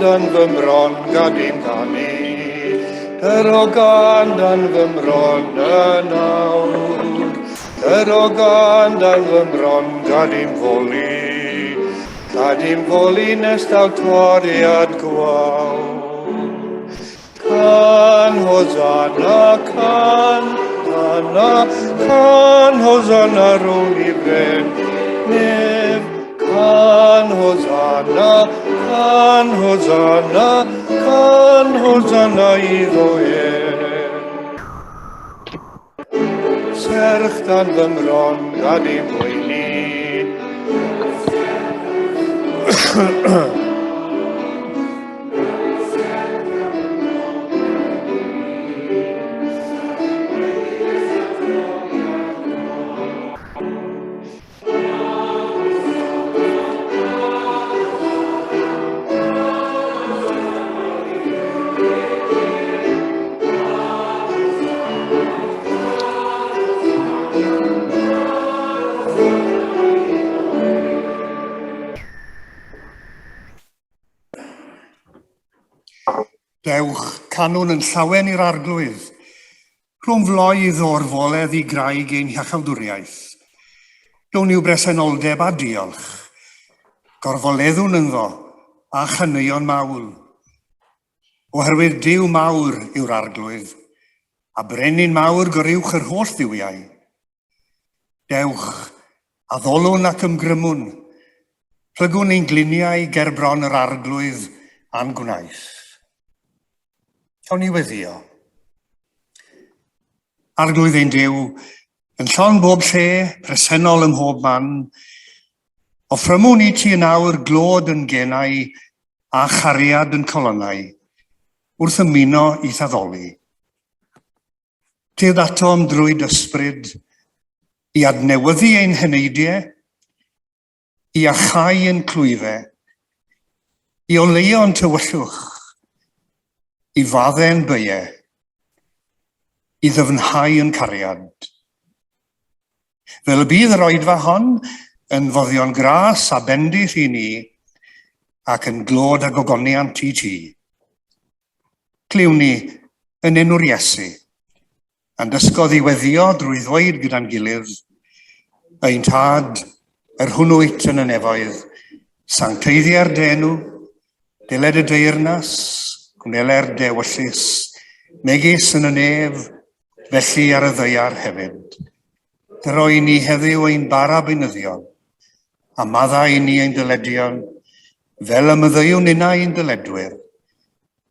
dan fy mron gadim gani, Dyrogan dan fy mron yn awr, Dyrogan dan fy mron gadim foli nes daw toriad gwawr. Can Hosanna, can Hosanna rhwng I ben nef. Can Hosanna iddo e. Serch dan fy mron gad I boeni. Dewch canwn yn llawen i'r arglwydd, rhwng floedd o'r foledd I graig ein hiachawdwriaeth. Down i'w bresenoldeb a diolch, gorfoleddwn ynddo a chyneuon mawl. Oherwydd Duw mawr yw'r arglwydd, a brenin mawr goruwch yr holl ddiwiau. Dewch a ddolwn ac ymgrymwn, plygwn ein gliniau ger bron yr arglwydd a'n gwnaeth. Cawn ni weddio. Arglwydd ein Duw, yn llon bob lle, presennol ym mhob man, offrymwn I ti yn awr glod yn genau a chariad yn colonnau, wrth ymuno I thaddoli. Tydd atom drwy dysbryd, I adnewyddu ein heneidiau, I achau ein clwyddau, I oleio'n tywyllwch, I faddau'n byau, I ddyfnhau yn cariad. Fel y bydd yr oedfa hon yn foddion gras a bendith I ni ac yn glod a gogoniant I ti. Cliwn ni yn enw'r Iesu, a'n dysgo ddiweddio drwy ddweud gyda'n gilydd, ein tad, yr hwnnwyt yn y nefoedd, sancteiddiau'r denw, deled y deyrnas, gwneler dewyllus, megis yn y nef, felly ar y ddeiar hefyd. Dyroi ni heddiw ein bara beinyddion, a maddau ni ein dyledion, fel y myddeiwn unna ein dyledwyr,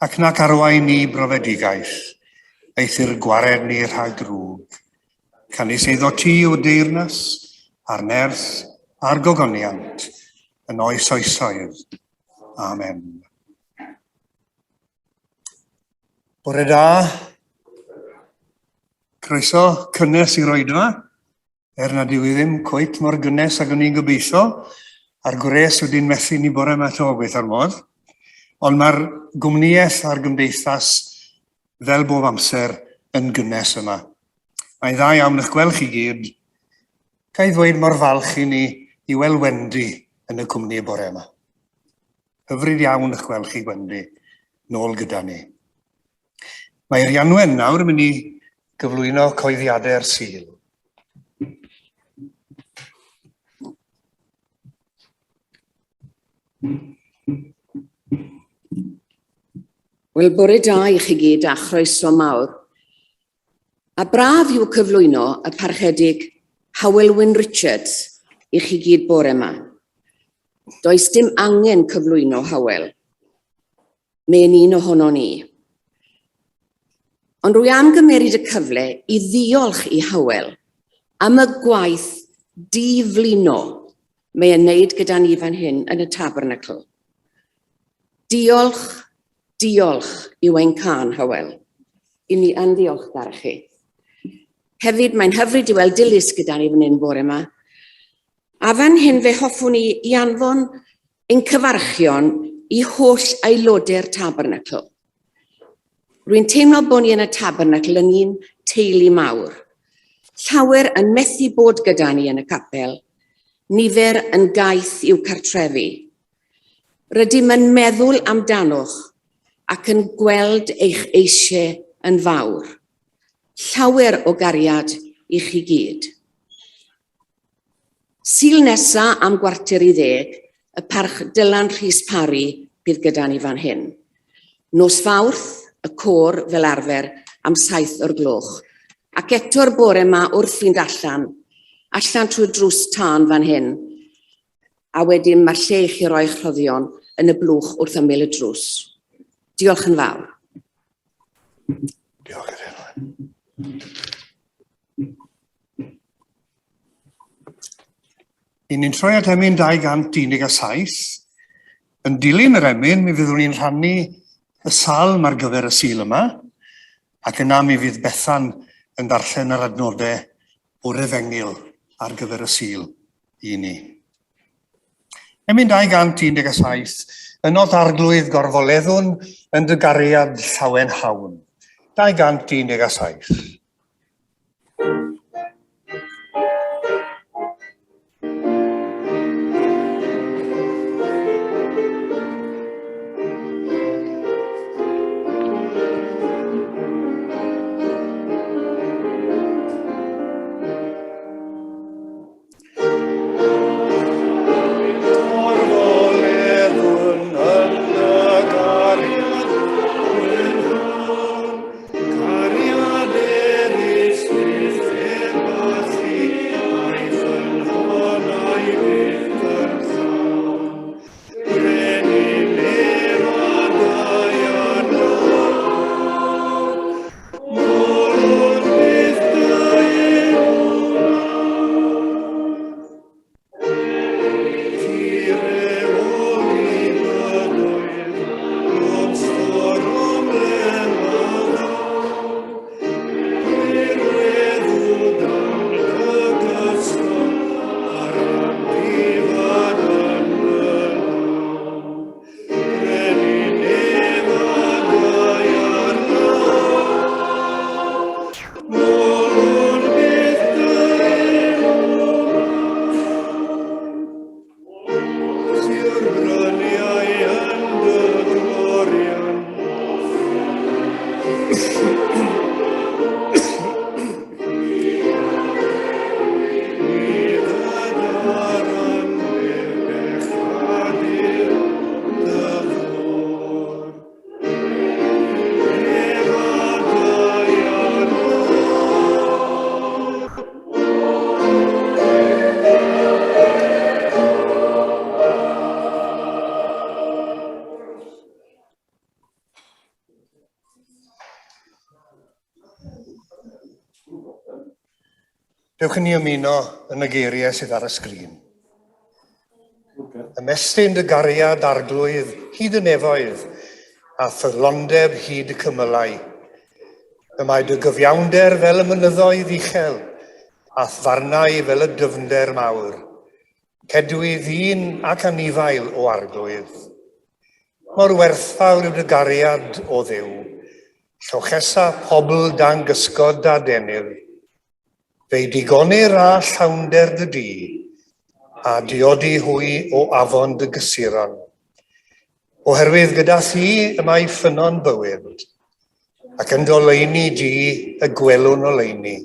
ac nac arwain ni brofedigaeth, eithir gwared ni rhag drwg. Canis eiddo ti o deyrnas, a'r nerth, a'r gogoniant, yn oes oesoedd. Amen. Bore da, croeso cynnes i'r oedfa, nad yw I ddim cweit mor gynnes ag o'n i'n gobeithio, a'r gwres wedi'n methu ni bore yma to beth ar modd, ond mae'r gwmnïaeth a'r gymdeithas fel bob amser yn gynnes yma. Mae'n dda iawn eich gweld chi gyd, cael ddweud mor falch I ni I weld Wendy yn y cwmni bore yma. Hyfryd iawn eich gweld chi Wendy, nôl gyda ni. Mae'r Ianwen nawr yn mynd I gyflwyno coeddiadau'r Sul. Wel, bore da I chi gyd a chroeso mawr. A braf yw cyflwyno y parchedig Hywel Richards I chi gyd bore yma. Does dim angen cyflwyno Hywel. Mae'n un ohono ni. Ond rwy am gymeryd y cyfle I ddiolch I Hywel am y gwaith diflino mae'n wneud gyda ni fan hyn yn y Tabernacl. Diolch, diolch yw ein can Hywel. I ni yn ddiolchgar chi. Hefyd mae'n hyfryd I weld dilys gyda ni fan hyn bore yma. A fan hyn fe hoffwn I anfon ein cyfarchion I holl aelodau'r Tabernacl. Rwy'n teimlo bod ni yn y Tabernacl yn un teulu mawr. Llawer yn methu bod gyda ni yn y capel, nifer yn gaeth i'w cartrefi. Rydym yn meddwl amdanoch ac yn gweld eich eisiau yn fawr. Llawer o gariad i chi gyd. Sul nesa am gwarter i 10, y Parch Dylan Rhys Parry bydd gyda ni fan hyn. Nos Fawrth, y côr fel arfer am 7 o'r gloch. Ac eto'r bore yma wrth fynd allan trwy drws tân fan hyn, a wedyn mae'r lle i chi roi'ch rhoddion yn y blwch wrth ymyl y drws. Diolch yn fawr. Diolch yn fawr. Ni'n troi at emyn 217. Yn dilyn yr emyn, mi fyddwn ni'n rhannu y salm ar gyfer y sul yma, ac yna mi fydd Bethan yn darllen yr adnodau o'r Efengil ar gyfer y sul i ni. Emyn 217, ynod arglwydd gorfoleddwn yn dy gariad llawen hawn. 217. Dewch ni ymuno yn y geiriau sydd ar y sgrin. Ymestyn dy gariad arglwydd hyd y nefoedd, a thyrlondeb hyd y cymylau. Y mae dy gyfiawnder fel y mynyddoedd uchel, a thfarnau fel y dyfnder mawr. Cedwi ddyn ac anifail o arglwydd. Mor werthfawr yw dy gariad o Dduw, llochesa pobl dan gysgod a denydd. Fe digonir a llawnder dy di, a diodi hwy o afon dy gysuron. Oherwydd gyda thi y mae ffynon bywyd, ac yn doleini di y gwelwn oleini.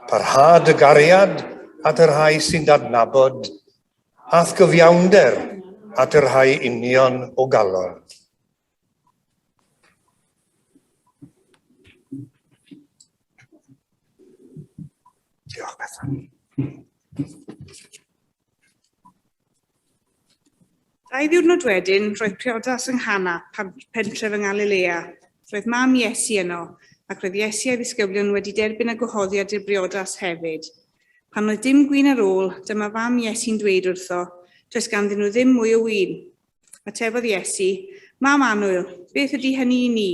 Parhad y gariad at yr rhai sy'n dadnabod, ath gyfiawnder at yr rhai union o galon. Diolch, Bethan. Dau ddiwrnod wedyn, roedd priodas yng Nghana, pentref yng Ngalilea. Roedd mam Iesu yno, ac roedd Iesu a'i ddisgyblion wedi derbyn y gwahoddiad i'r briodas hefyd. Pan oedd dim gwyn ar ôl, dyma fam Iesu'n dweud wrtho, does ganddyn nhw ddim mwy o wyn. Atebodd Iesu, mam annwyl, beth ydy hynny i ni?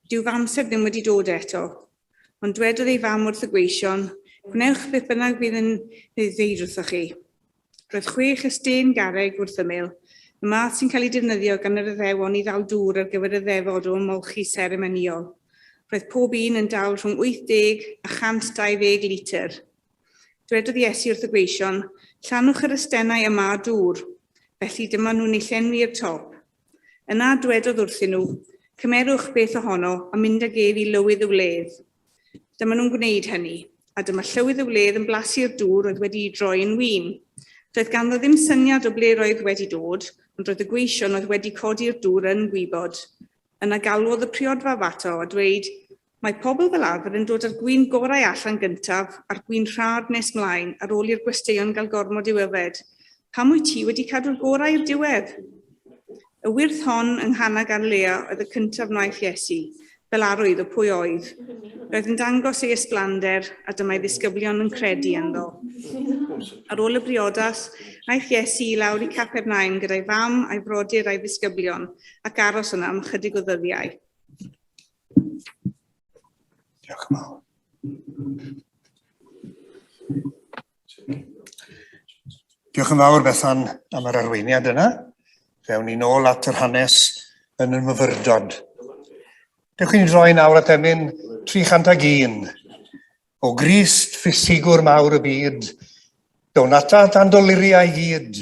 Dyw'r amser ddim wedi dod eto. Ond dwedodd ei fam wrth y gweision, gwnewch beth bynnag bydd yn ddeud wrthoch chi. Roedd 6 ystên garreg wrth ymyl, y math sy'n cael ei defnyddio gan yr Iddewon i ddal dŵr ar gyfer y ddefod o ymolchi seremoniol. Roedd pob un yn dal rhwng 80 a 120 litr. Dwedodd Iesu wrth y gweision, llanwch yr ystennau yma dŵr. felly dyma nhw'n ei llenwi'r top. Yna dwedodd wrthyn nhw, cymerwch beth ohono a mynd ag ef I lywydd y wledd. Dyma nhw'n gwneud hynny, a dyma llywydd y wledd yn blasu'r dŵr oedd wedi droi yn win. Doedd ganddo ddim syniad o ble roedd wedi dod, ond roedd y gweision oedd wedi codi'r dŵr yn gwybod. Yna galwodd y priodfaf ato a dweud, mae pobl fel arfer yn dod â'r gwin gorau allan gyntaf a'r gwin rhad nes mlaen ar ôl i'r gwesteion gael gormod i'w yfed. Pam wyt ti wedi cadw'r gorau i'r diwedd? Y wirth hon yng Nghana Galilea oedd y cyntaf wnaeth Iesu, fel arwydd o pwy oedd. Roedd yn dangos ei ysblander a dyma'i ddisgyblion yn credu ynddo. Ar ôl y briodas, aeth Iesu I lawr I Capernaum gyda'i fam a'i frodyr a'i ddisgyblion ac aros yna am chydig o ddyddiau. Diolch yn fawr. Diolch yn fawr Bethan am yr arweiniad yna. Fewn ni nôl at yr hanes yn y myfyrdod. Dewch chi'n droi nawr at emyn 301. O Grist ffisigwr mawr y byd, down ata dan doluriau gyd.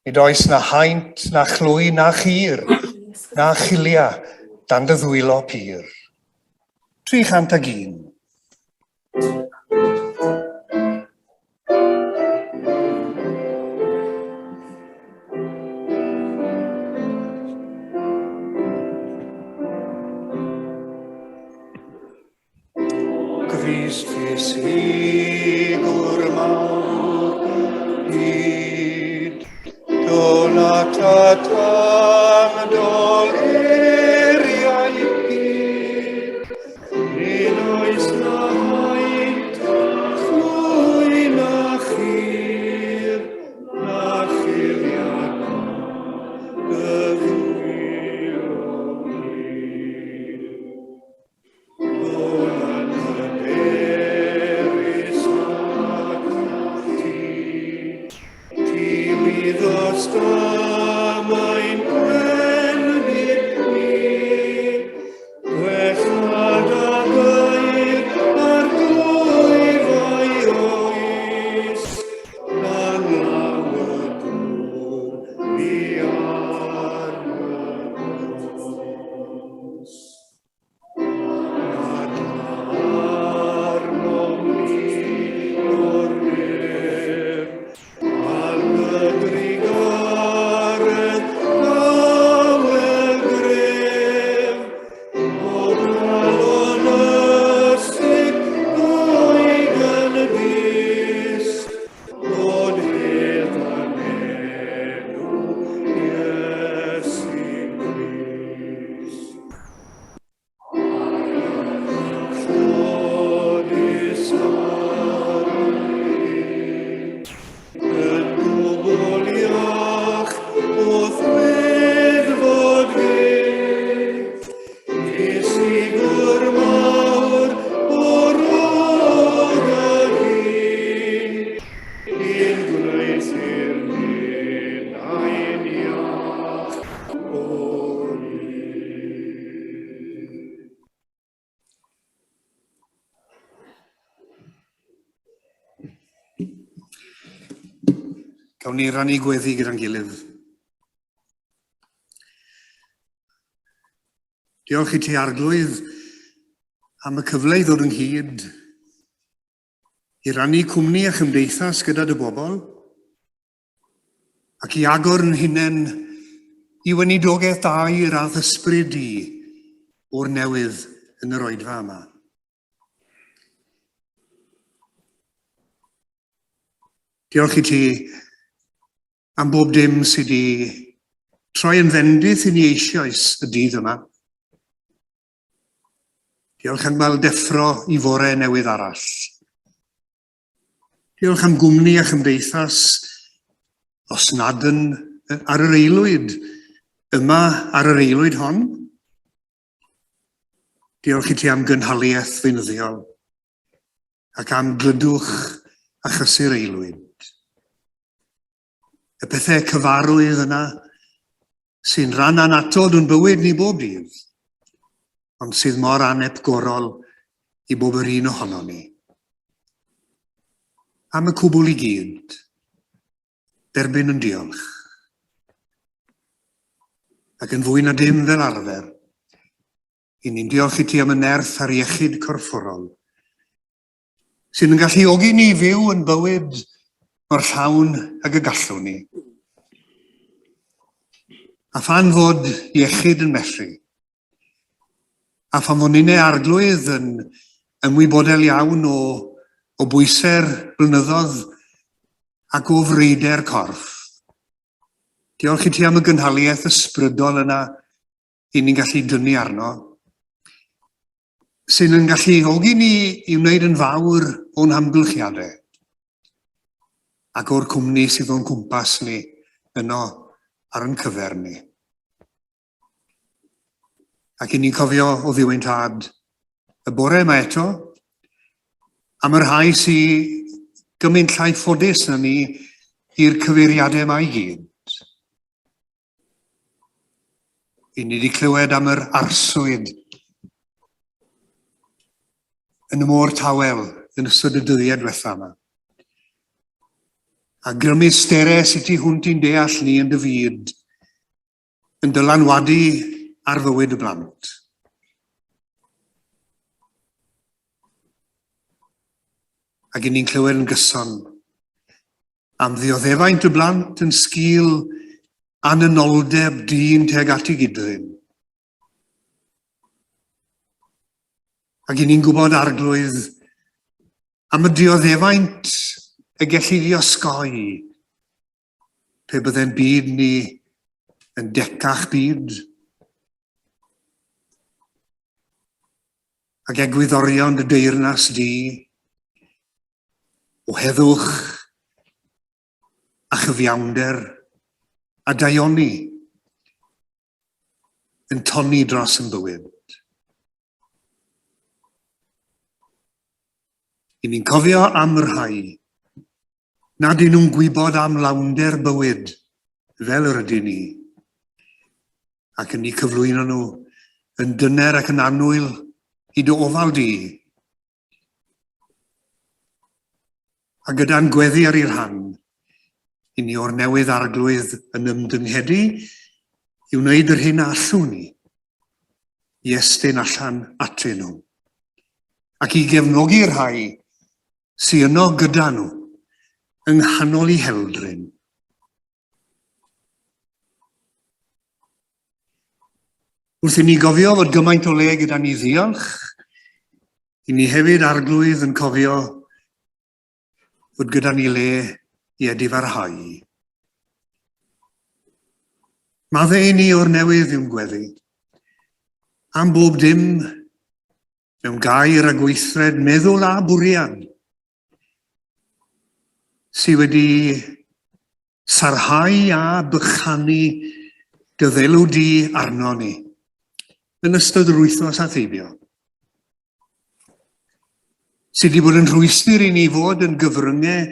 Nid oes na haint, na chlwy, na chir, na chilia, dan dy ddwylo pyr. 301. Grist ffisigwr mawr byd, down ata tan doluriau gyd. Nid oes na haint, chlwy na chir, na chiliad dy ddwylo pyr. Dolan hyderus ac ti bydd os damau'n gwernid ni, gwellad a gair ar glwyfau oes, na lawer dŵr ni arnos. Gawn ni rannu gweddi gyda'n gilydd. Diolch I ti arglwydd am y cyfle I ddod ynghyd, I rannu cwmni a chymdeithas gyda dy bobl, ac I agor yn hunain I weinidogaeth da i'r addysbryd di o'r newydd yn yr oedfa yma. Diolch I ti am bob dim sydd wedi troi yn fendith I ni eisoes y dydd yma. Diolch am gael deffro I fore newydd arall. Diolch am gwmni a chymdeithas os nad yn ar yr aelwyd yma ar yr aelwyd hon. Diolch I ti am gynhaliaeth feunyddiol ac am glydwch a chysur aelwyd. Y pethau cyfarwydd yna sy'n rhan anatod o'n bywyd ni bob dydd, ond sydd mor anebgorol I bob yr un ohono ni. Am y cwbl I gyd, derbyn yn diolch. Ac yn fwy na dim fel arfer, i ni'n diolch i ti am y nerth ar iechyd corfforol, sy'n yn galluogi ni fyw yn bywyd mor llawn ag y gallwn ni. A phan fod iechyd yn methu, a phan fod ni'n arglwydd yn ymwybodol iawn o bwysau'r blynyddodd ac o freider corff. Diolch i ti am y gynhaliaeth ysbrydol yna i ni'n gallu dynnu arno, sy'n yn gallu ogi ni i wneud yn fawr o'n hamgylchiadau ac o'r cwmni sydd o'n cwmpas ni yno ar yn cyfer ni. Ac i ni'n cofio o ddiwyntad y bore yma eto, am yr rhai sy'n gymaint llai ffodus na ni i'r cyfeiriadau yma i gyd. I ni wedi clywed am yr arswyd yn y môr tawel yn ystod y dyddiau diwetha yma. A grymu stere sydd ti hwnt i'n deall ni yn dy fyd yn dylanwadu ar fywyd y blant. Ac i ni'n clywed yn gyson am ddioddefaint y blant yn sgil annynoldeb dyn teg at ei gydryn. Ac i ni'n gwybod arglwydd am y dioddefaint y gellu ddiosgoi pe byddai'n byd ni yn decach byd. Ac egwyddorion dy deyrnas di o heddwch a chyfiawnder a daioni yn tonni dros yn bywyd. I ni'n cofio am yr rhai nad ydyn nhw'n gwybod am lawnder bywyd fel yr ydyn ni, ac yn ei cyflwyno nhw yn dyner ac yn annwyl i dy ofal di. A gyda'n gweddi ar ei rhan, i ni o'r newydd arglwydd yn ymdynghedi i wneud yr hyn allwn ni, i estyn allan atyn nhw, ac i gefnogi'r rhai sy'n yno gyda nhw yng nghanol i heldryn. Wrth i ni gofio fod gymaint o le gyda ni ddiolch, i ni hefyd arglwydd yn cofio fod gyda ni le i edifarhau. Maddau i ni o'r newydd yw'n gweddi, am bob dim mewn gair a gweithred meddwl a bwriad, sydd wedi sarhau a bychanu dy ddelw di arno ni yn ystod yr wythnos a theibio. Sydd wedi bod yn rhwystir i ni fod yn gyfryngau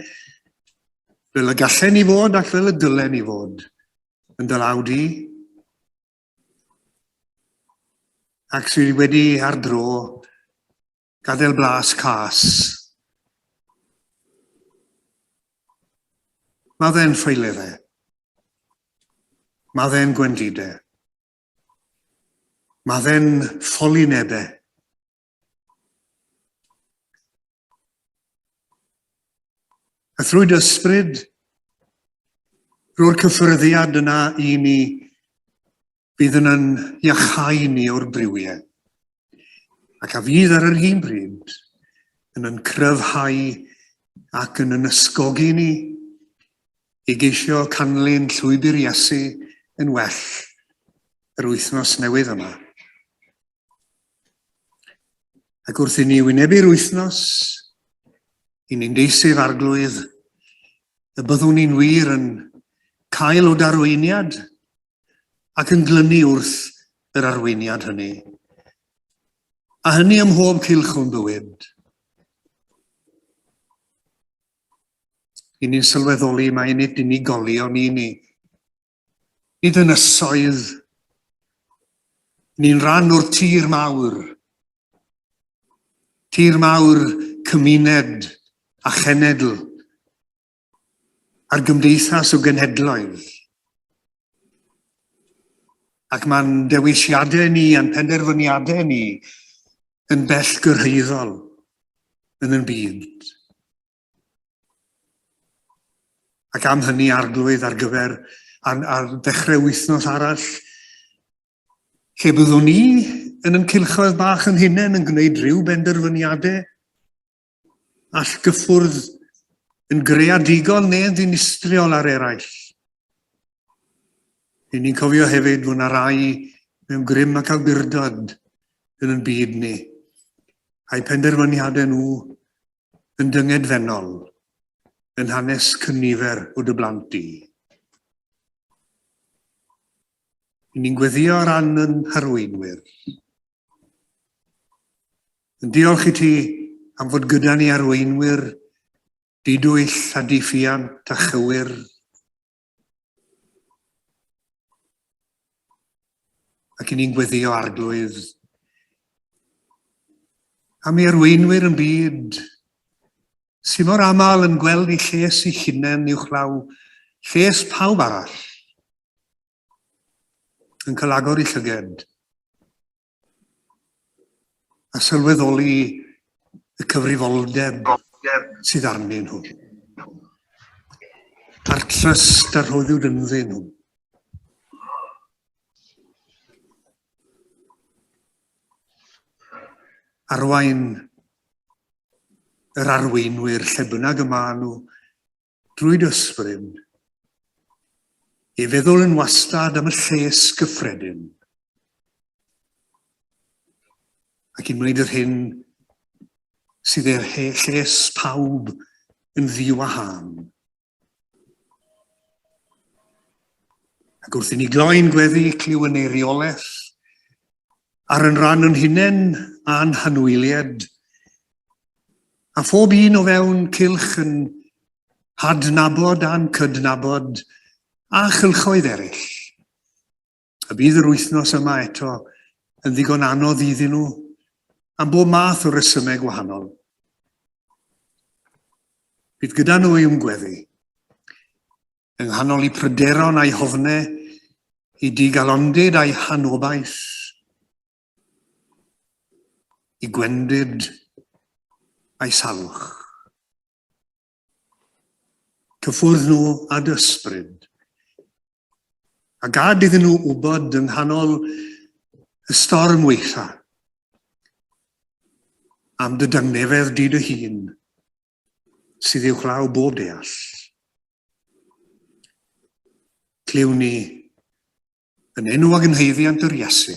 fel y gallen ni fod ac fel y dylen ni fod yn dy law di. Ac sydd wedi ar dro gadael blas cas. Maddau'n ffeileddau. Maddau'n gwendidau. Maddau'n ffolinebau. A thrwy dysbryd, ro'r cyffyrddiad yna i ni bydd yn iachau ni o'r briwiau. Ac a fydd ar yr un bryd yn cryfhau ac yn ysgogi ni i geisio canlyn llwybr Iesu yn well yr wythnos newydd yma. Ac wrth i ni wynebu'r wythnos, i ni'n deisif arglwydd y byddwn ni'n wir yn cael o darweiniad ac yn glynu wrth yr arweiniad hynny. A hynny ym mhob cylch o'n bywyd. I ni'n sylweddoli mae nid unigolion i ni. Nid ynysoedd. Ni'n rhan o'r tir mawr. Tir mawr cymuned a chenedl a'r gymdeithas o genhedloedd. Ac mae'n dewisiadau ni, a'n penderfyniadau ni yn bell gyrhaeddol yn y byd. Ac am hynny arglwydd ar gyfer ar ddechrau wythnos arall, lle byddwn ni yn ein cylchoedd bach yn hunain yn gwneud rhyw benderfyniadau, all gyffwrdd yn greadigol neu yn ddinistriol ar eraill. I ni'n cofio hefyd fod yna rai mewn grym ac awdurdod yn ein byd ni, a'i penderfyniadau nhw yn dyngedfennol, yn hanes cynifer o dy blant di. Ni'n gweddio ran yn arweinwyr. Yn diolch i ti am fod gyda ni arweinwyr didwyll a diffiant a chywir. Ac ni'n gweddio arglwydd am ei arweinwyr yn byd sy'n mor aml yn gweld ei lles ei hunain uwch law, lles pawb arall, yn cael agor ei llyged a sylweddoli y cyfrifoldeb sydd arnyn nhw, a'r tryst a rhoddiwyd ynddyn nhw. Arwain yr arweinwyr lle bynnag yma nhw drwy ysbryd, i feddwl yn wastad am y lles gyffredin, ac i wneud yr hyn sydd e'r lles pawb yn ddiwahân. Ac wrth i ni gloi'n gweddi cliw yn ei reolaeth, ar yn rhan yn hunain a'n hanwyliad, a phob un o fewn cylch yn hadnabod a'n cydnabod, a chylchoedd eraill. Y bydd yr wythnos yma eto yn ddigon anodd iddyn nhw am bob math o resymau gwahanol. Bydd gyda nhw i'w gweddi, yng nghanol i pryderon a'i hofnau, i digalondyd a'i hanobaeth, i gwendid a'i salwch. Cyffwrdd nhw a dysbryd, a gad iddyn nhw wybod yng nghanol y storm weitha am dy dyngnefedd di dy hun sydd i'w chlaw bob deall. Cliw ni yn enw ag yn heiddiant yr Iesu.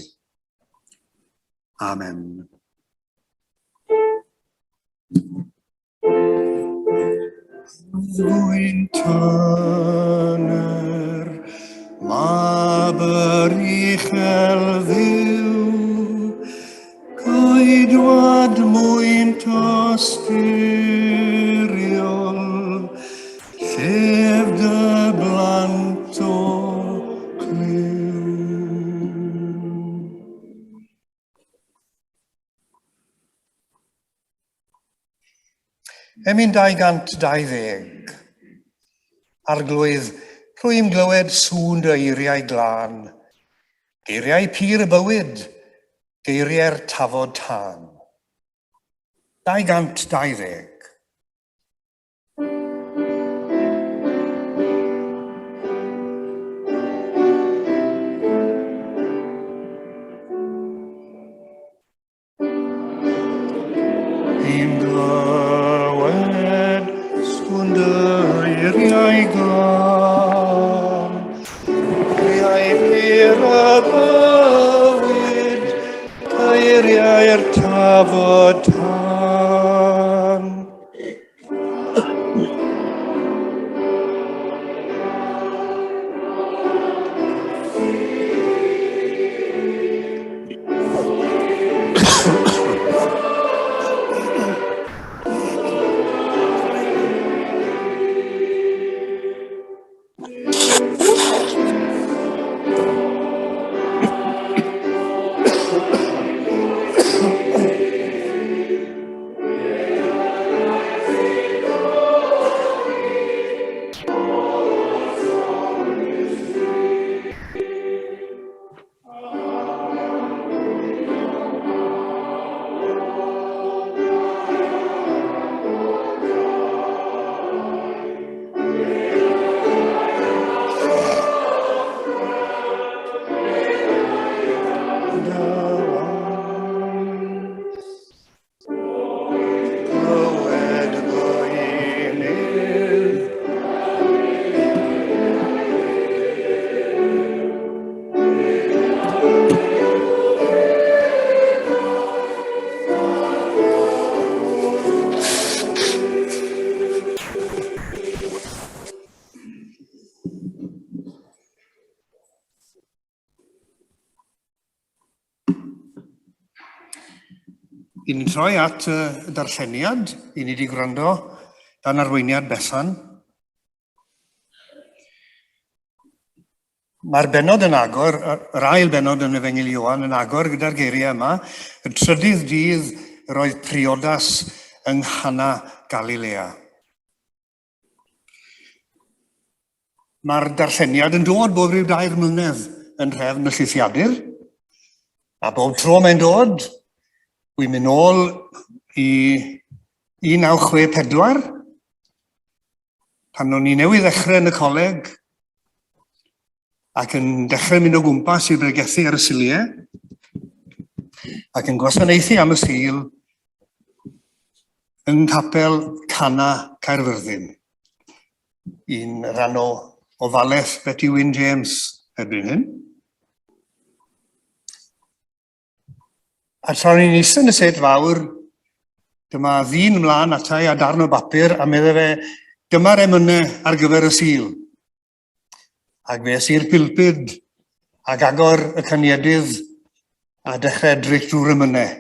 Amen. Ddwy'n tyner, mabyr uchel ddiw, coedwad mwyn tosturiol, llef dy blant o cliw. Emyn 220, arglwydd, rwy'n glywed sŵn dy eiriau glân, geiriau pur y bywyd, geiriau'r tafod tân. 220. I'n glywed sŵn dy eiriau glân, geiriau pur y bywyd, geiriau'r tafod tân. I ni'n troi at y darlleniad, i ni wedi gwrando dan arweiniad Bethan. Mae'r benod yn agor, yr ail benod yn Efengyl Ioan yn agor gyda'r geiriau yma, y trydydd dydd roedd priodas yng Nghana Galilea. Mae'r darlleniad yn dod bob rhyw 2 mlynedd yn nhrefn y llithiadur, a bob tro mae'n dod, wy'n mynd nôl i 1964, pan o'n i newydd ddechrau yn y coleg, ac yn dechrau mynd o gwmpas i'r bregethu ar y siliau, ac yn gwasanaethu am y Sul yn Capel Cana Caerfyrddin, un rhan o ofalaeth Betty Wyn James erbyn hyn. A tra ni'n eistedd yn y set fawr, dyma ddyn ymlaen atai a darn o bapur a meddwl fe, dyma'r emynau ar gyfer y Sul. Ac fe sy'r pilpyd ac agor y caniedydd a dechrau edrych drwy'r emynau.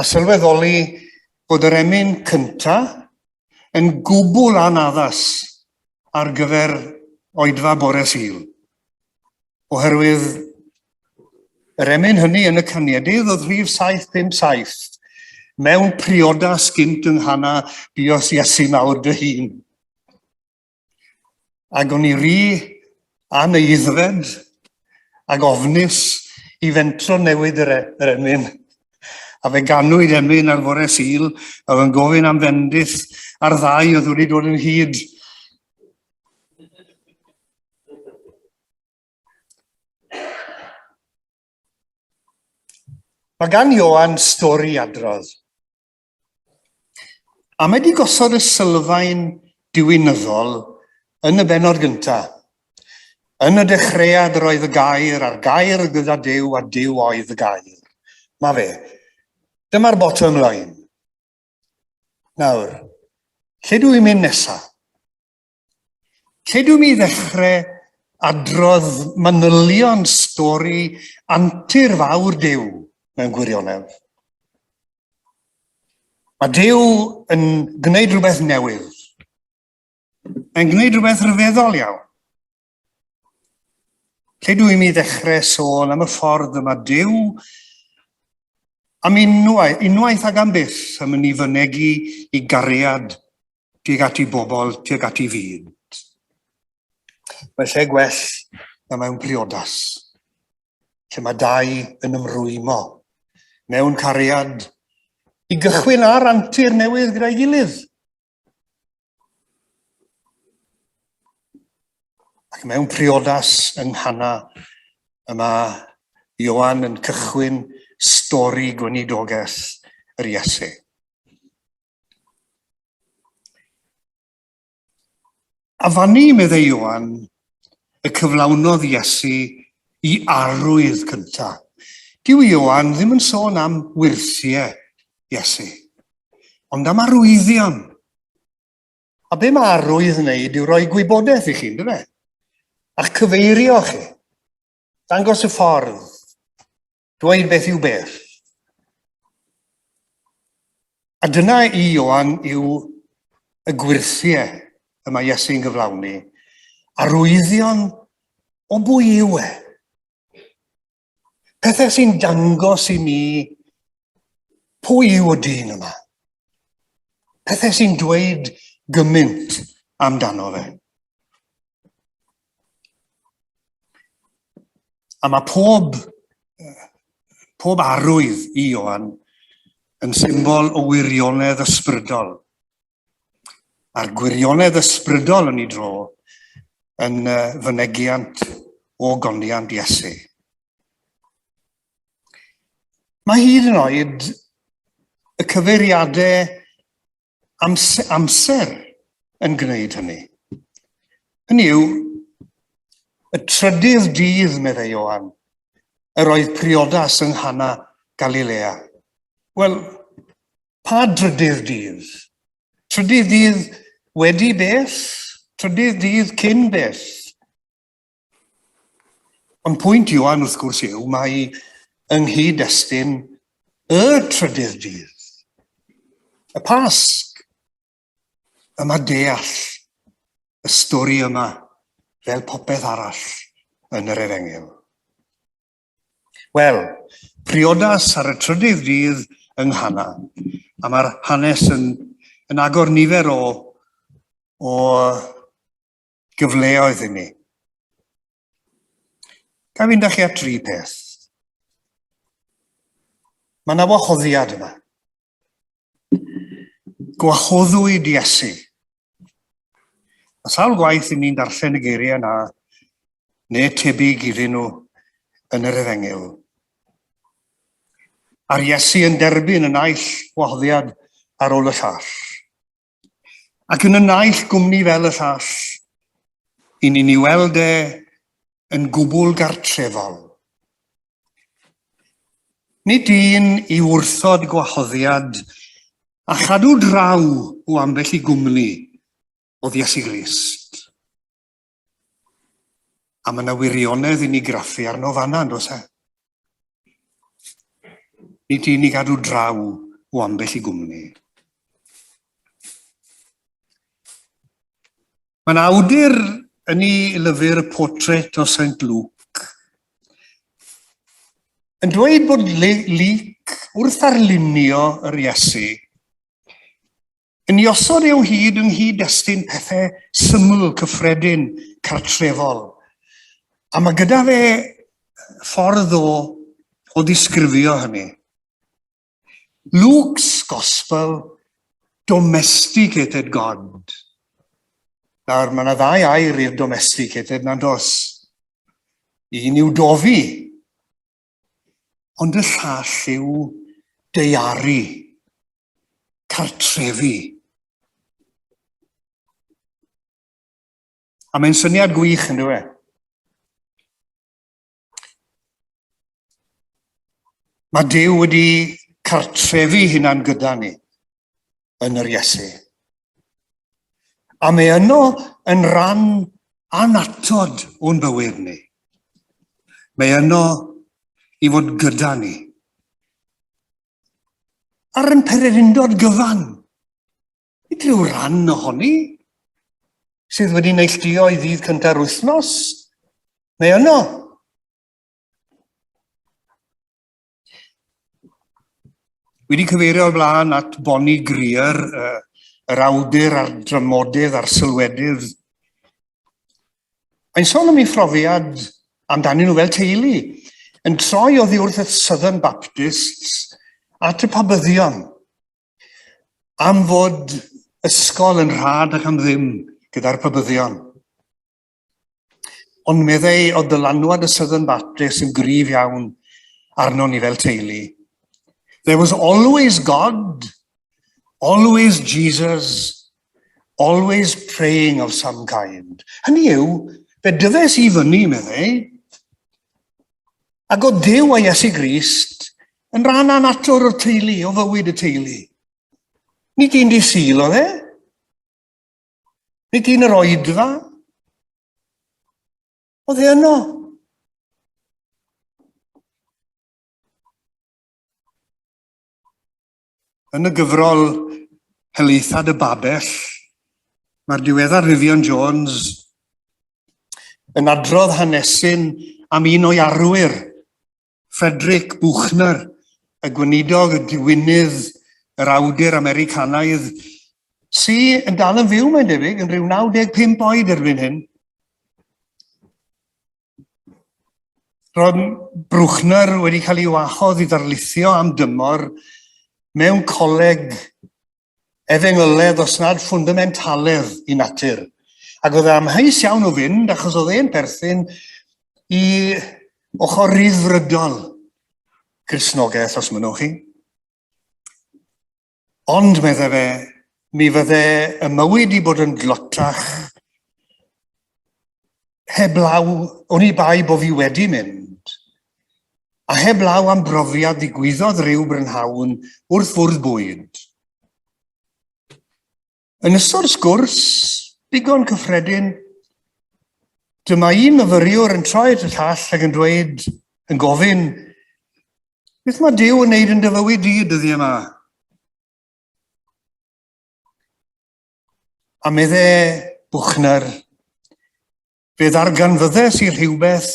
A sylweddoli bod yr emyn cynta yn gwbl anaddas ar gyfer Oedfa bore Sul. Oherwydd yr emyn hynny yn y caniedydd oedd rhif 757 mewn priodas gynt yng Nghana Bios Iesu Mawr dy hun. Ac o'n i ri am eiddfed ac ofnus i fentro newid yr emyn. A fe ganwyd emyn ar fore Sul, a fe'n gofyn am fendith ar 2 oedd wedi dod yn hyd. Mae gan Ioan stori adrodd. A mae wedi gosod y sylfaen diwinyddol yn y benod gyntaf. Yn y dechreuad roedd y gair, a'r gair gyda Duw, a Duw oedd y gair. Mae fe. Dyma'r bottom line. Nawr, lle dwi'n mynd nesaf? Lle dwi'n mynd ddechrau adrodd manylion stori antur fawr Duw mewn gwirionedd? Mae Duw yn gwneud rhywbeth newydd. Mae'n gwneud rhywbeth rhyfeddol iawn. Lle dwi'n mynd ddechrau sôn am y ffordd yma Duw am unwaith ag am byth am yn ei fynegu i gariad tuag at i bobl, tuag at i fyd. Mae lle gwell na mewn priodas, lle mae 2 yn ymrwymo mewn cariad i gychwyn ar antur newydd gyda'i gilydd. Ac mewn priodas yng Nghana, yma Ioan yn cychwyn stori gweinidogaeth yr Iesu. A fanni, meddai Ioan, y cyflawnodd Iesu i arwydd cyntaf. Dyw Ioan ddim yn sôn am wirthiau Iesu, ond am arwyddion. A be mae arwydd yn wneud yw rhoi gwybodaeth i chi, dyna? A'ch cyfeirio chi. Dangos y ffordd. Dweud beth yw beth. A dyna i Ioan yw y gwirthiau yma Iesu'n gyflawni. Arwyddion o bwy yw e. Pethau sy'n dangos i ni pwy yw y dyn yma. Pethau sy'n dweud gymaint amdano fe. A mae pob arwydd i Ioan yn symbol o wirionedd ysbrydol. A'r gwirionedd ysbrydol yn ei dro yn fynegiant o goniant Iesu. Mae hyd yn oed y cyfeiriadau amser yn gwneud hynny. Hynny yw, y trydydd dydd, meddai Ioan, yr oedd priodas yng Nghana Galilea. Wel, pa drydydd dydd? Trydydd dydd wedi beth? Trydydd dydd cyn beth? Ond pwynt Ioan wrth gwrs yw, mae yng nghyd-destun y trydydd dydd. Y Pasg yma deall y stori yma fel popeth arall yn yr Efengyl. Wel, priodas ar y trydydd dydd yng Nghana, a mae'r hanes yn agor nifer o gyfleoedd i ni. Ga fynd â chi at 3 peth. Mae yna wahoddiad yma. Gwahoddwyd Iesu. A sawl gwaith i ni'n darllen y geiriau yna, neu tebyg iddyn nhw yn yr Efengyl. A'r Iesu yn derbyn y naill wahoddiad ar ôl y llall. Ac yn y naill gwmni fel y llall, i ni'n ei weld yn gwbl gartrefol. Nid un i wrthod gwahoddiad a chadw draw o ambell i gwmni oedd Iesu Grist. A mae yna wirionedd i ni graffu arno fanna, yn does e? Nid un i gadw draw o ambell i gwmni. Mae'n awdur yn ei lyfr Portrait o St Luke yn dweud bod Luc wrth arlunio yr Iesu yn ei osod i'w hyd yng nghyd-destun pethau syml, cyffredin, cartrefol. A mae gyda fe ffordd o ddisgrifio hynny. Luke's Gospel, domesticated God. Nawr, mae yna 2 air i'r domesticated na'n dos. Un yw dofi, ond y llall yw deiaru, cartrefi. A mae'n syniad gwych yn dweud. Mae Duw wedi cartrefi hunan gyda ni yn yr Iesu. A mae yno yn ran anatod o'n bywyd ni. Mae yno i fod gyda ni. Ar yn pererindod gyfan, nid ryw ran ohoni sydd wedi neilltuo i ddydd cynta'r wythnos. Mae yno. Wedi cyfeirio o blaen at Bonnie Greer, yr awdur a'r dramodydd a'r sylwedydd. Mae'n sôn am ei phrofiad amdanyn nhw fel teulu, yn troi oddi wrth y Southern Baptists at y pabyddion, am fod ysgol yn rhad ac am ddim gyda'r pabyddion. Ond meddai o dylanwad y Southern Baptists yn gryf iawn arno ni fel teulu. There was always God, always Jesus, always praying of some kind. Hynny yw, fe dyfes i fyny, meddai, ac o Duw a Iesu Grist yn rhan anatod o'r teulu, o fywyd y teulu. Nid un Dydd Sul oedd e, nid un yr Oedfa, oedd e yno. Yn y gyfrol Helaethad y Babell, mae'r diweddar Rhywion Jones yn adrodd hanesyn am un o'i arwyr, Frederick Buchner, y gweinidog, y diwynydd, yr awdur Americanaidd, sy'n yn dal yn fyw, mae'n debyg, yn rhyw 95 oed erbyn hyn. Roedd Buchner wedi cael ei wahodd i ddarlithio am Dyma'r mewn coleg efengyledd os nad ffundamentaledd i natur. Ac oedd amheus iawn o fynd, achos oedd e'n perthyn i ochr ryddfrydol Cristnogaeth, os mynwch chi. Ond, meddai fe, mi fydde y mywyd i bod yn glotach heblaw, o'n i bai bo fi wedi mynd. A heblaw am brofiad ddigwyddodd ryw brynhawn wrth fwrdd bwyd. Yn ystod sgwrs, digon cyffredin, dyma un myfyriwr yn troi at y llall ac yn dweud, yn gofyn, beth mae Duw yn neud yn dy fywyd di dyddi yma? A meddai Bwchner, fe ddarganfyddes i rhywbeth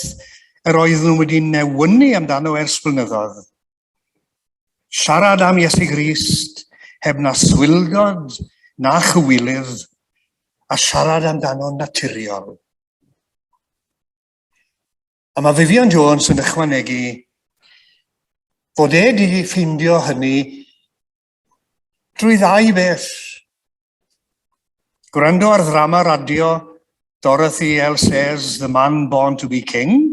yr oedd nhw wedi newynu amdano ers blynyddoedd. Siarad am Iesu Grist heb na swildod na chywilydd a siarad amdano naturiol. A mae Vivian Jones yn ychwanegu fod wedi ffeindio hynny drwy ddau beth. Gwrando ar ddrama radio Dorothy L. Sayers' The Man Born to be King,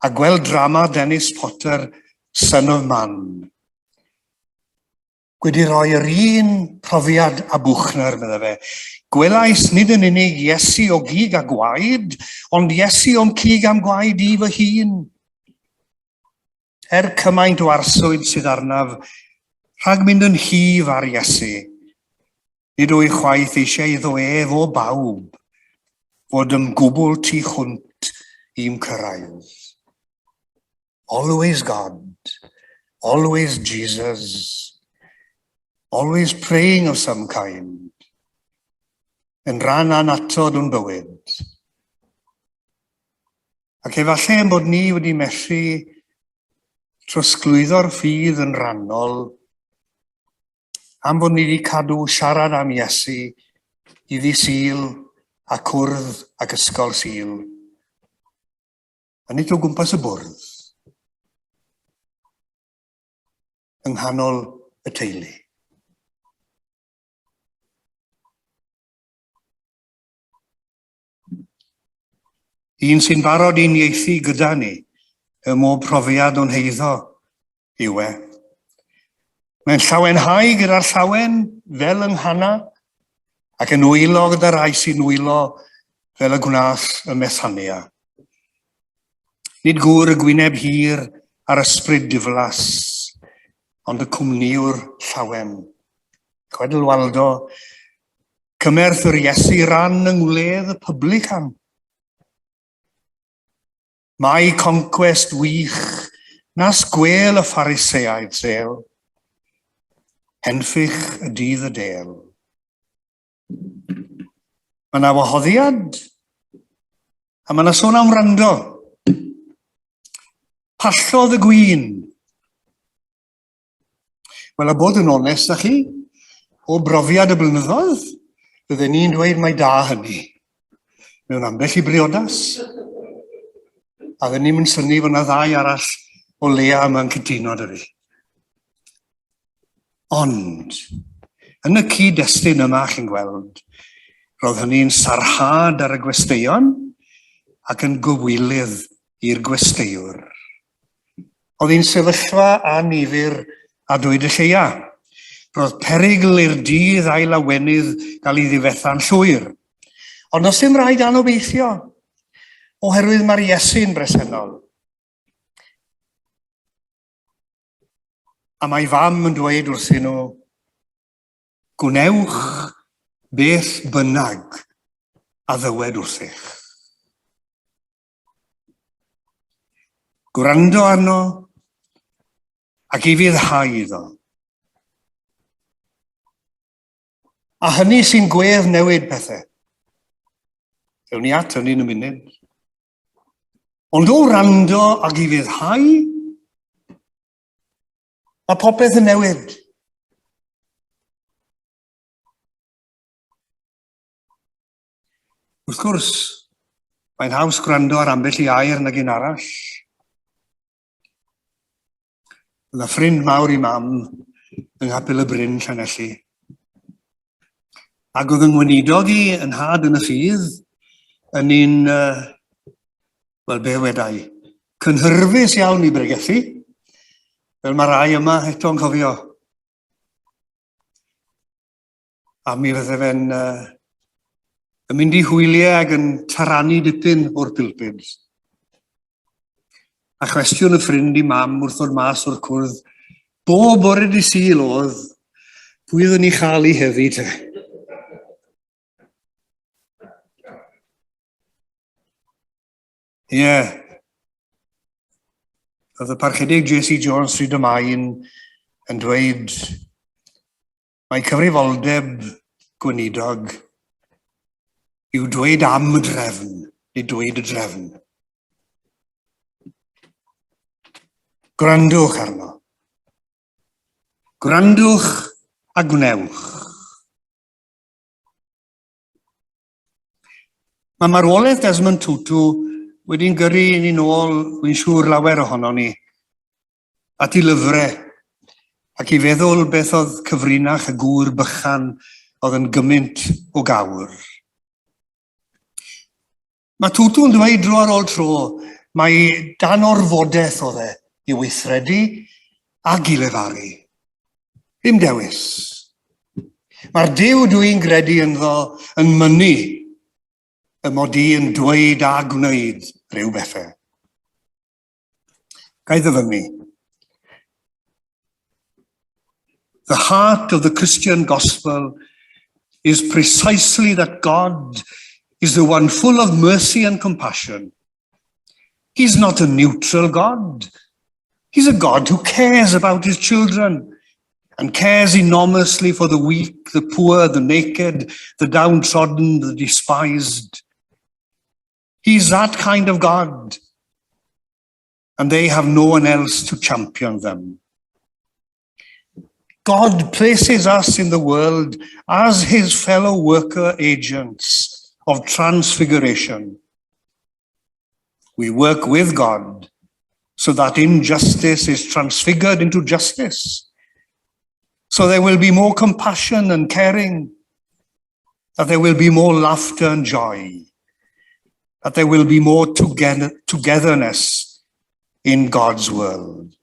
a gweld drama Dennis Potter, Son of Man. Wedi rhoi yr un profiad a Bwchner, medda fe. Gwelais nid yn unig Iesu o gig a gwaed, ond Iesu o'n cig am gwaed i fy hun. Cymaint o arswyd sydd arnaf, rhag mynd yn hif ar Iesu, nid o'i chwaith eisiau iddo o bawb, fod gwbl tu hwnt i'm cyrraedd. Always God, always Jesus, always praying of some kind, yn rhan anatod o'n bywyd. Ac efallai yn bod ni wedi methu trosglwyddo'r ffydd yn rannol, am bod ni wedi cadw siarad am Iesu i Ddydd Sul a cwrdd ac ysgol Sul. A nid o gwmpas y bwrdd, yng nghanol y teulu. Un sy'n barod i'n ieithu gyda ni, y mob profiad o'n heiddo yw e. Mae'n llawenhau gyda'r llawen fel yng Nghana, ac yn wylo gyda rai sy'n wylo fel y gwnaeth y Methania. Nid gŵr y gwyneb hir ar ysbryd diflas, ond y cwmniwr llawen. Chwedl Waldo, cymerth yr Iesu ran yng ngwledd y publican. Mae conquest wych nas gwel y Phariseaid sel, henffych y dydd y del. Mae yna wahoddiad, a mae yna sôn am rando. Pallodd y gwyn. Wel, a bod yn onest â chi, o brofiad y blynyddoedd, bydden ni'n dweud mai da hynny. Mewn ambell i briodas. A dden ni'n syni fod yna ddau arall o leia yma'n cytuno dy fi. Ond, yn y cyd-destun yma chi'n gweld, roedd hynny'n sarhad ar y gwesteion ac yn gywilydd i'r gwesteiwr. Oedd hi'n sefyllfa a nifyr a dweud y lleia. Roedd perygl i'r dydd a'i lawenydd gael ei ddifetha'n llwyr. Ond os dim rhaid anobeithio, oherwydd mae'r Iesu'n bresennol. A mae fam yn dweud wrthyn nhw, gwnewch beth bynnag a ddywed wrthych. Gwrando arno ac i fyddhau iddo. A hynny sy'n gwedd newid pethau. Ewn ni at hynny yn y munud. Ond o rando ac i fyddhau, mae popeth yn newid. Wrth gwrs, mae'n haws gwrando ar ambell i air nag un arall. Yna ffrind mawr i mam yng Ngapel y Bryn, Llanelli. Ac oedd yng ngweinidog i yn had yn y ffydd, yn un, wel be wedai, cynhyrfus iawn i bregethu, fel mae rai yma eto'n cofio. A mi fydde fe'n yn mynd i hwyliau ac yn taranu dipyn o'r pilpyd. A chwestiwn y ffrind i mam wrth o'r mas o'r cwrdd, bob bore Dydd Sul oedd, pwy ydyn ni chael i heddi te? Ie. Oedd y parchedig J.C. Jones rhyd ymaen yn dweud, mae cyfrifoldeb gweinidog yw dweud am y drefn, neu dweud y drefn. Gwrandwch arno. Gwrandwch a gwnewch. Mae marwolaeth Desmond Tutu wedi'n gyrru ni nôl, wy'n siŵr lawer ohono ni, at I lyfrau, ac I feddwl beth oedd cyfrinach y gŵr bychan oedd yn gymaint o gawr. Mae Tutu yn dweud dro ar ôl tro, mae dan orfodaeth oedd I weithredu ac I lefaru. Dim dewis. Mae'r Duw dwi'n gredu ynddo yn mynnu y mod I yn dweud a gwneud rhyw bethau. Gai ddyfynnu. The heart of the Christian gospel is precisely that God is the one full of mercy and compassion. He's not a neutral God. He's a God who cares about his children and cares enormously for the weak, the poor, the naked, the downtrodden, the despised. He's that kind of God, and they have no one else to champion them. God places us in the world as his fellow worker agents of transfiguration. We work with God so that injustice is transfigured into justice. So there will be more compassion and caring, that there will be more laughter and joy, that there will be more togetherness in God's world.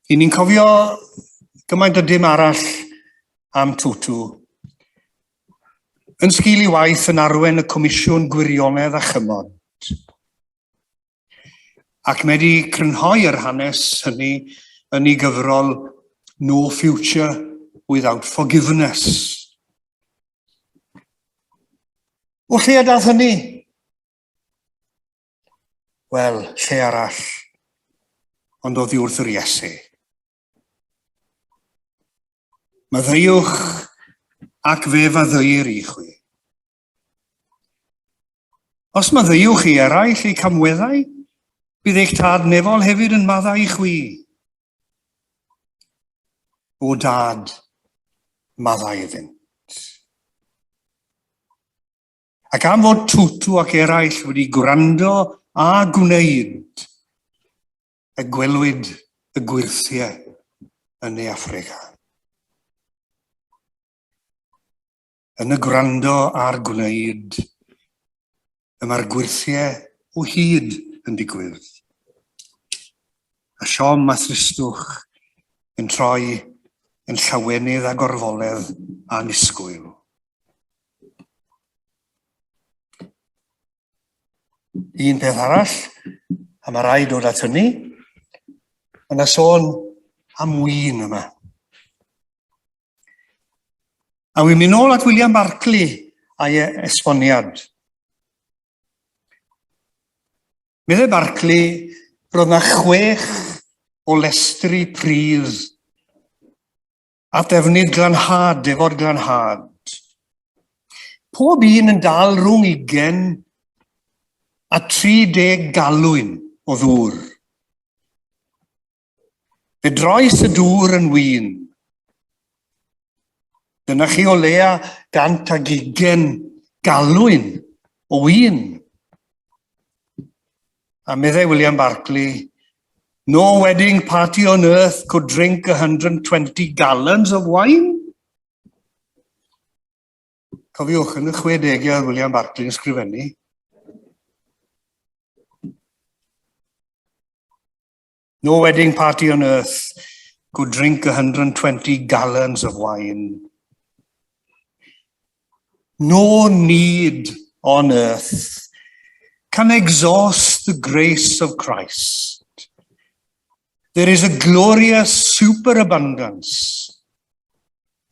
I ni'n cofio gymaint o dim arall am Tutu. Yn sgil I waith yn arwen y Comisiwn Gwirionedd a Chymod. Ac mae wedi crynhoi'r hanes hynny yn ei gyfrol No Future Without Forgiveness. O lle daeth hynny? Wel, lle arall, ond oddi wrth yr Iesu. Maddeuwch ac fe faddeuir I chwi. Os maddeuwch I eraill I camweddau, bydd eich tad nefol hefyd yn maddau I chwi. O dad, maddau iddynt. Ac am fod Tutu ac eraill wedi gwrando a gwneud, y gwelwyd y gwirthiau yn ei Affrica. Yn y gwrando a'r gwneud, y mae'r gwirthiau o hyd yn digwydd. A siom a thristwch yn troi yn llawenydd a gorfoledd a nisgwyl. Un peth arall, a mae rai dod at hynny, yna sôn am win yma. A wy'n mynd nôl at William Barclay a'i esboniad. Meddai Barclay roedd yna 6 o lestri pridd a defnydd glanhad, efod glanhad. Pob un yn dal rhwng 20 a 30 galwyn o ddŵr. Fe droes y dŵr yn win. Dyna chi o leia 120 galwyn o win. A meddai William Barclay, no wedding party on earth could drink 120 gallons of wine. Cofiwch, yn y 60au William Barclay yn sgrifennu. No wedding party on earth could drink 120 gallons of wine. No need on earth can exhaust the grace of Christ. There is a glorious superabundance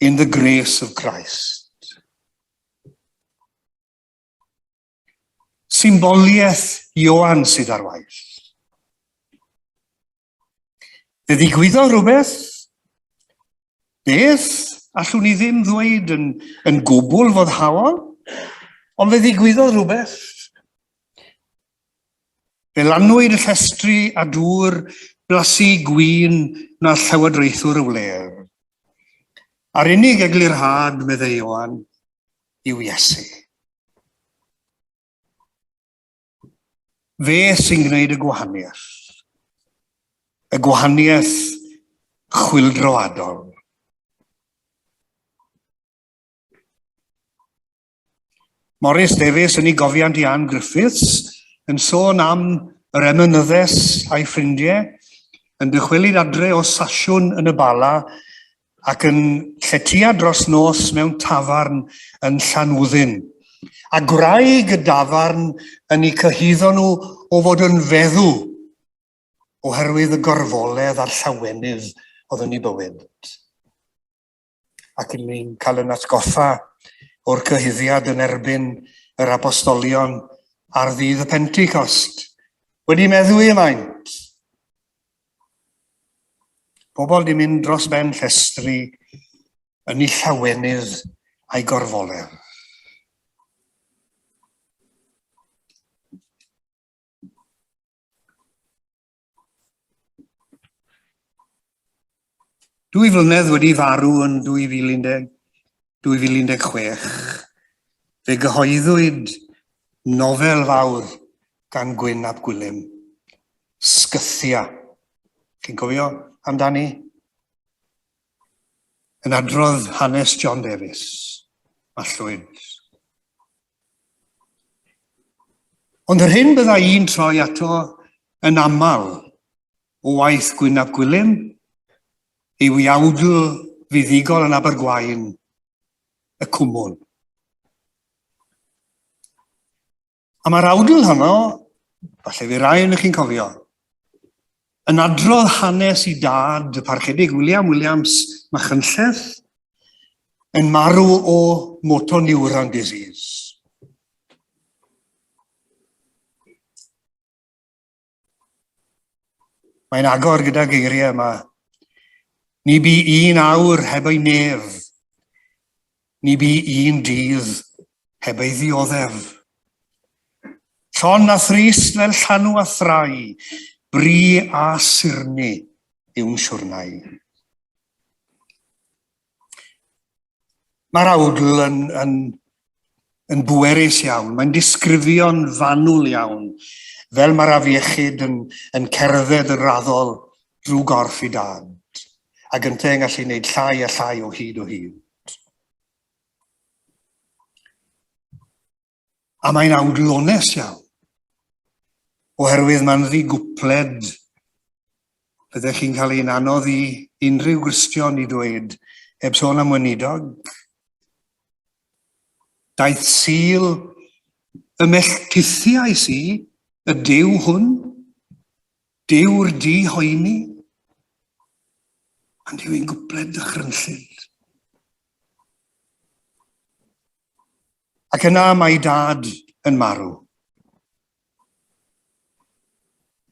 in the grace of Christ. Symboliaeth Ioan sydd ar waith. Fe ddigwyddodd rhywbeth, Beth allwn ni ddim ddweud yn gwbl foddhaol, ond fe ddigwyddodd rhywbeth. Fe lanwyd y llestri a dŵr blasu gwyn na llywodraethwr y wler. A'r unig eglurhad, meddai Ioan, yw Iesu. Fe sy'n gwneud y gwahaniaeth. Y gwahaniaeth chwyldroadol. Morris Davies yn ei gofiant i Ann Griffiths yn sôn am yr emynyddes a'i ffrindiau yn dychwelyd adre o Sasiwn yn y Bala ac yn lletia dros nos mewn tafarn yn Llanwddyn. A gwraig y dafarn yn eu cyhyddo nhw o fod yn feddw oherwydd y gorfoledd a'r llawenydd oedd yn ei bywyd. Ac ni'n cael yn atgoffa o'r cyhyddiad yn erbyn yr apostolion ar ddydd y Pentecost. Wedi meddwi ymaint. Pobl di mynd dros ben llestri yn ei llawenydd a'i gorfoledd. Dwy flynedd wedi farw yn 2016. Fe gyhoeddwyd nofel fawr gan Gwyn ap Gwilym, Sgythia. Chi'n cofio amdani? Yn adrodd hanes John Davies, mallwyd. Ond yr hyn bydda i'n troi ato yn aml o waith Gwyn ap Gwilym, yw iawdl fuddigol yn Abergwaun, y cwmwl. A mae'r awdl honno, falle fi rai yn chi'n cofio, yn adrodd hanes I dad y parchedig Williams Machynlleth yn marw o motor neuron disease. Mae'n agor gyda geiriau yma. Ni bu un awr heb ei nef, ni bu un dydd heb ei ddioddef. Llon a thris fel llanw a thrai, bri a sirni yw'n siwrnau. Mae'r awdl yn bwerus iawn, mae'n disgrifio'n fanwl iawn, fel mae'r afiechyd yn cerdded yn raddol drwy gorff I dad. Ac yn te'n gallu gwneud llai a llai o hyd. A mae'n awdl onest iawn. Oherwydd mae'n ddigwpled, byddech chi'n cael ein anodd I unrhyw Gristion I dweud, heb sôn am weinidog. Daeth Sul y melltithiais I, y dew hwn, dew'r di hoeni, ond yw i'n gwbled dychrynllyd. Ac yna mae dad yn marw.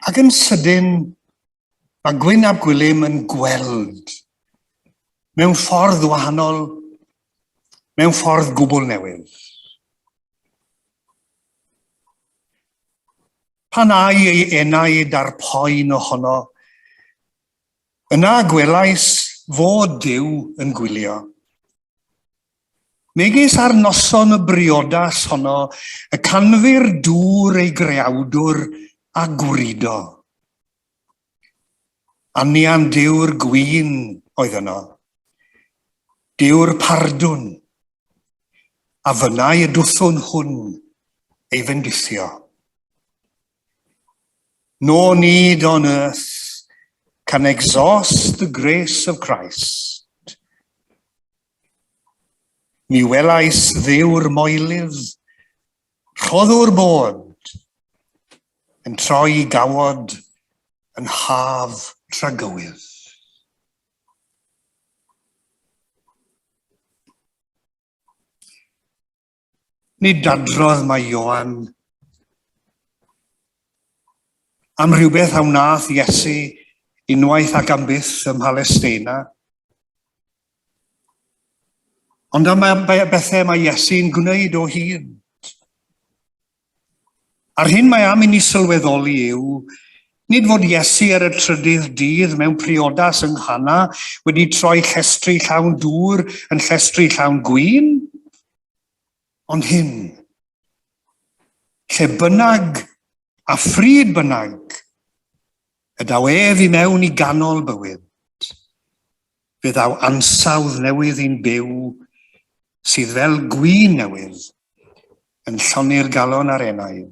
Ac yn sydyn, mae Gwyn ap Gwilym yn gweld mewn ffordd wahanol, mewn ffordd gwbl newydd. Pan ai ei enau darpoen ohono, yna gwelais fod Duw yn gwylio. Megis ar noson y briodas honno, y canfyr dŵr ei greawdwr a gwrido. Anian Duw'r gwyn oedd yno, Duw'r pardwn, a fynnau y dwthwn hwn ei fendithio. No need on earth can exhaust the grace of Christ. Mi welais ddiw'r moelydd, rhoddw'r bod, yn troi I gawod yn haf tragywydd. Nid dadrodd mae Ioan am rhywbeth a wnaeth Iesu unwaith ac am byth ym Mhalesteina. Ond am bethau mae Iesu'n gwneud o hyd. A'r hyn mae am i ni sylweddoli yw, nid fod Iesu ar y trydydd dydd mewn priodas yng Nghana wedi troi llestri llawn dŵr yn llestri llawn gwyn, ond hyn, lle bynnag a phryd bynnag, y daw ef i mewn i ganol bywyd. Fe ddaw ansawdd newydd i'n byw, sydd fel gwyn newydd yn llonnu'r galon ar enaid.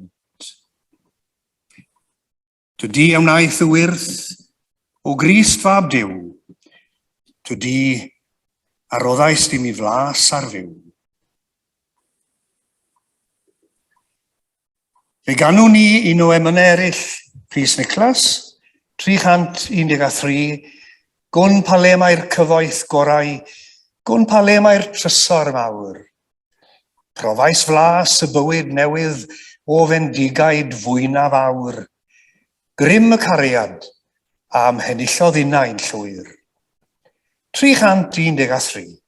Dydy a wnaeth y wyrth o Grist fab Duw, dydy a roddais dim i flas ar fyw. Fe ganwn ni un o emynau eraill, Rhys Nicholas, 313, gwn palemau'r cyfoeth gorau, gwn palemau'r trysor mawr. Profais flas y bywyd newydd o fendigaid fwyna fawr. Grym y cariad am henillodd unain llwyr. 313.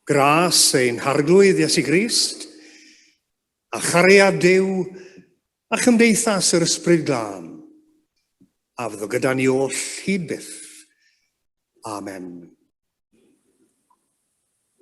Gras ein harglwydd Iesu Grist, a chariad Duw, a chymdeithas yr ysbryd glân, a fyddo gyda ni oll hyd byth. Amen.